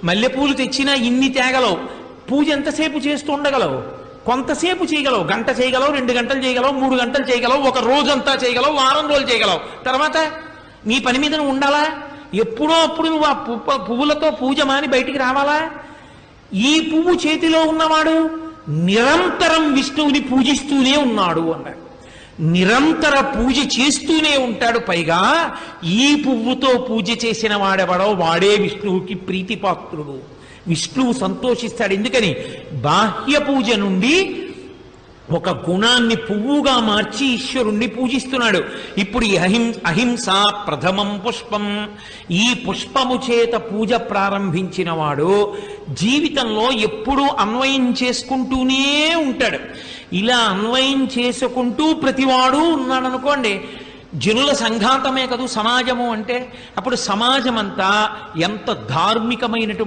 మల్లెపూలు తెచ్చినా ఇన్ని తేగలవు. పూజ ఎంతసేపు చేస్తూ ఉండగలవు? కొంతసేపు చేయగలవు. గంట చేయగలవు, 2 గంటలు చేయగలవు, 3 గంటలు చేయగలవు, ఒక రోజంతా చేయగలవు, వారం రోజులు చేయగలవు. తర్వాత నీ పని మీద నువ్వు ఉండాలా? ఎప్పుడో అప్పుడు నువ్వు ఆ పువ్వులతో పూజ మాని బయటికి రావాలా? ఈ పువ్వు చేతిలో ఉన్నవాడు నిరంతరం విష్ణువుని పూజిస్తూనే ఉన్నాడు అన్నాడు. నిరంతర పూజ చేస్తూనే ఉంటాడు. పైగా ఈ పువ్వుతో పూజ చేసిన వాడెవడో వాడే విష్ణువుకి ప్రీతిపాత్రుడు. విష్ణువు సంతోషిస్తాడు. ఎందుకని? బాహ్య పూజ నుండి ఒక గుణాన్ని పువ్వుగా మార్చి ఈశ్వరుణ్ణి పూజిస్తున్నాడు. ఇప్పుడు ఈ అహింస ప్రథమం పుష్పం. ఈ పుష్పము చేత పూజ ప్రారంభించిన వాడు జీవితంలో ఎప్పుడూ అన్వయం చేసుకుంటూనే ఉంటాడు. ఇలా అన్వయం చేసుకుంటూ ప్రతివాడు ఉన్నాడు అనుకోండి, జనుల సంఘాతమే కదూ సమాజము అంటే. అప్పుడు సమాజం అంతా ఎంత ధార్మికమైనటువంటి